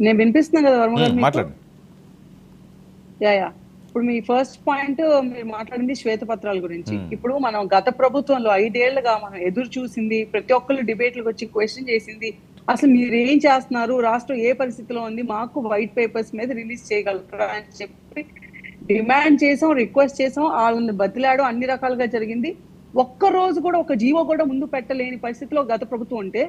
నేను వినిపిస్తున్నాను కదా వర్మ గారు మీకు? మాట్లాడండి. యా ఇప్పుడు మీ ఫస్ట్ పాయింట్ మీరు మాట్లాడింది శ్వేతపత్రాల గురించి. ఇప్పుడు మనం గత ప్రభుత్వంలో 5 ఏళ్లుగా మనం ఎదురు చూసింది, ప్రతి ఒక్కళ్ళు డిబేట్లకు వచ్చి క్వశ్చన్ చేసింది, అసలు మీరు ఏం చేస్తున్నారు, రాష్ట్రం ఏ పరిస్థితిలో ఉంది, మాకు వైట్ పేపర్స్ మీద రిలీజ్ చేయగలుగుతారా అని చెప్పి డిమాండ్ చేసాం, రిక్వెస్ట్ చేసాం, వాళ్ళని బతిలాడడం అన్ని రకాలుగా జరిగింది. ఒక్క రోజు కూడా ఒక జీవో కూడా ముందు పెట్టలేని పరిస్థితిలో గత ప్రభుత్వం ఉంటే,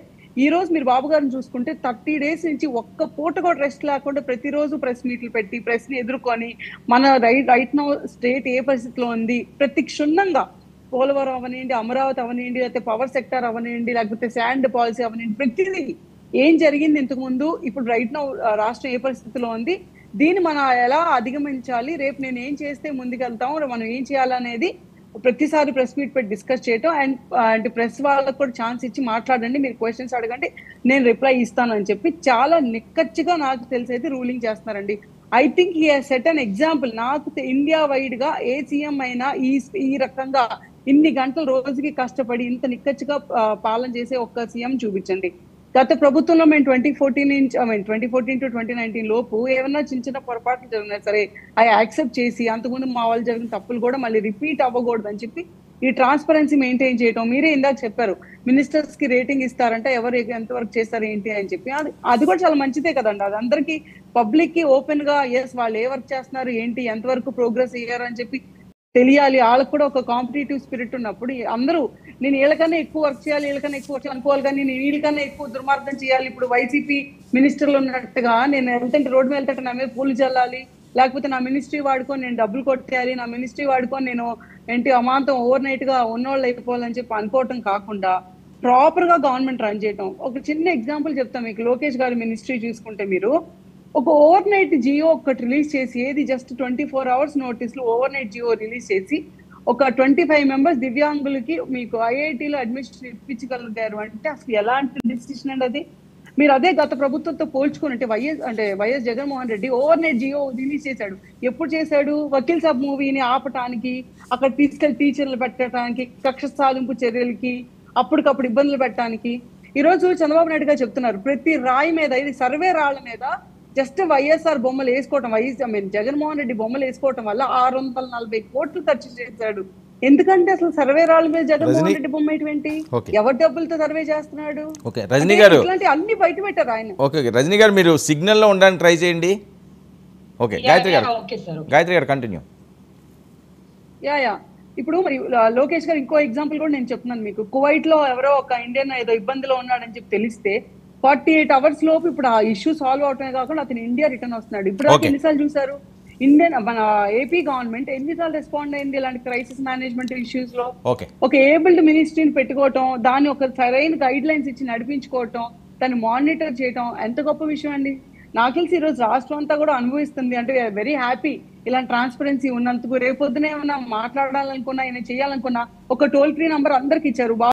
ఈ రోజు మీరు బాబు గారిని చూసుకుంటే 30 డేస్ నుంచి ఒక్క పూట కూడా రెస్ట్ లేకుండా ప్రతిరోజు ప్రెస్ మీట్లు పెట్టి ప్రెస్ ని ఎదుర్కొని మన రైట్ నౌ స్టేట్ ఏ పరిస్థితిలో ఉంది ప్రతి క్షుణ్ణంగా, పోలవరం అవనివ్వండి, అమరావతి అవనివ్వండి, లేకపోతే పవర్ సెక్టర్ అవనివ్వండి, లేకపోతే శాండ్ పాలసీ అవనివ్వండి, ప్రతిదీ ఏం జరిగింది ఇంతకు ముందు, ఇప్పుడు రైట్ నౌ రాష్ట్రం ఏ పరిస్థితిలో ఉంది, దీన్ని మనం ఎలా అధిగమించాలి, రేపు నేను ఏం చేస్తే ముందుకెళ్తాం, మనం ఏం చేయాలనేది ప్రతిసారి ప్రెస్ మీట్ పెట్టి డిస్కస్ చేయటం. అండ్ ప్రెస్ వాళ్ళకు కూడా ఛాన్స్ ఇచ్చి మాట్లాడండి, మీరు క్వశ్చన్స్ అడగండి, నేను రిప్లై ఇస్తాను అని చెప్పి చాలా నిక్కచ్చిగా నాకు తెలిసి అయితే రూలింగ్ చేస్తున్నారండి. ఐ థింక్ ఈ సెట్ అన్ ఎగ్జాంపుల్. నాకు ఇండియా వైడ్ గా ఏ సీఎం అయినా ఈ రకంగా ఇన్ని గంటల రోజుకి కష్టపడి ఇంత నిక్కచ్చిగా పాలన చేసే ఒక్క సీఎం చూపించండి. గత ప్రభుత్వంలో మేము 2014 టు 2019 లోపు ఏమన్నా చిన్న పొరపాట్లు జరిగినా సరే అవి యాక్సెప్ట్ చేసి, అంతకుముందు మా వాళ్ళు జరిగిన తప్పులు కూడా మళ్ళీ రిపీట్ అవ్వకూడదు అని చెప్పి ఈ ట్రాన్స్పరెన్సీ మెయింటైన్ చేయడం. మీరే ఇందాక చెప్పారు మినిస్టర్స్ కి రేటింగ్ ఇస్తారంటే ఎవరు ఎంతవరకు చేస్తారు ఏంటి అని చెప్పి, అది కూడా చాలా మంచిదే కదండి. అది అందరికి పబ్లిక్ కి ఓపెన్ గా ఎస్ వాళ్ళు ఏ వర్క్ చేస్తున్నారు ఏంటి, ఎంతవరకు ప్రోగ్రెస్ అయ్యారు అని చెప్పి తెలియాలి. వాళ్ళకు కూడా ఒక కాంపిటేటివ్ స్పిరిట్ ఉన్నప్పుడు అందరూ నేను వీళ్ళకన్నా ఎక్కువ వర్క్ చేయాలి, వీళ్ళకన్నా ఎక్కువ వర్క్ అనుకోవాలి, కానీ నేను వీళ్ళకన్నా ఎక్కువ దుర్మార్గం చేయాలి. ఇప్పుడు వైసీపీ మినిస్టర్లు ఉన్నట్టుగా నేను వెళ్తుంటే రోడ్డు మీద వెళ్తుంటే నా మీద పూలు చల్లాలి, లేకపోతే నా మినిస్ట్రీ వాడుకొని నేను డబ్బులు కొట్టేయాలి, నా మినిస్ట్రీ వాడుకొని నేను అమాంతం ఓవర్ నైట్ గా ఉన్నోళ్ళు అయిపోవాలని చెప్పి అనుకోవటం కాకుండా ప్రాపర్ గా గవర్నమెంట్ రన్ చేయటం. ఒక చిన్న ఎగ్జాంపుల్ చెప్తాను మీకు. లోకేష్ గారి మినిస్ట్రీ చూసుకుంటే మీరు ఒక ఓవర్ నైట్ జియో ఒకటి రిలీజ్ చేసి, ఏది జస్ట్ 24 hours నోటీస్ లో ఓవర్ నైట్ జియో రిలీజ్ చేసి ఒక 25 members దివ్యాంగులకి మీకు ఐఐటీలో అడ్మిషన్ ఇప్పించగలిగారు అంటే అసలు ఎలాంటి డిసిషన్ అండి అది. మీరు అదే గత ప్రభుత్వంతో పోల్చుకున్నట్టే YS Jaganmohan Reddy overnight GO release చేశాడు. ఎప్పుడు చేశాడు? వకీల్ సాబ్ మూవీని ఆపటానికి, అక్కడ తీసుకెళ్లి టీచర్లు పెట్టడానికి, కక్ష సాధింపు చర్యలకి, అప్పటికప్పుడు ఇబ్బందులు పెట్టడానికి. ఈ రోజు చంద్రబాబు నాయుడు గారు చెప్తున్నారు ప్రతి రాయి మీద, ఇది సర్వే రాళ్ల మీద జస్ట్ వైఎస్ఆర్ బొమ్మలు వేసుకోవటం, జగన్మోహన్ రెడ్డి బొమ్మలు వేసుకోవటం వల్ల 640 కోట్లు ఖర్చు చేశాడు. ఎందుకంటే అసలు సర్వే రాళ్ళ మీద జగన్మోహన్ రెడ్డి బొమ్మ ఏంటి, ఎవరి డబ్బులతో సర్వే చేస్తున్నాడు, రజనీ గారు ఇట్లాంటి అన్ని బయట పెట్టారు ఆయన. ఓకే రజనీ గారు మీరు సిగ్నల్ లో ఉండడానికి ట్రై చేయండి. ఓకే గాయత్రి గారు కంటిన్యూ. యా ఇప్పుడు మరి లోకేష్ గారు ఇంకో ఎగ్జాంపుల్ కూడా నేను చెప్తున్నాను మీకు. కువైట్ లో ఎవరో ఒక ఇండియన్ ఏదో ఇబ్బందిలో ఉన్నాడని చెప్పి తెలిస్తే 48 hours లోపు ఇప్పుడు ఆ ఇష్యూ సాల్వ్ అవటమే కాకుండా అతను ఇండియా రిటర్న్ వస్తున్నాడు. ఇప్పుడు ఎన్నిసార్లు చూసారు మన ఏపీ గవర్నమెంట్ ఎన్నిసార్లు రెస్పాండ్ అయింది ఇలాంటి క్రైసిస్ మేనేజ్మెంట్ ఇష్యూస్ లో? ఒక ఏబుల్డ్ మినిస్ట్రీని పెట్టుకోవటం, దాన్ని ఒక సరైన గైడ్ లైన్స్ ఇచ్చి నడిపించుకోవటం, దాన్ని మానిటర్ చేయటం ఎంత గొప్ప విషయం అండి. నాకు తెలిసి ఈ రోజు రాష్ట్రం అంతా కూడా అనుభవిస్తుంది. అంటే వెరీ హ్యాపీ ఇలాంటి ట్రాన్స్పరెన్సీ ఉన్నందుకు. రేపొద్దున ఏమన్నా మాట్లాడాలనుకున్నా, ఏమైనా చేయాలనుకున్నా ఒక టోల్ ఫ్రీ నంబర్ అందరికి ఇచ్చారు.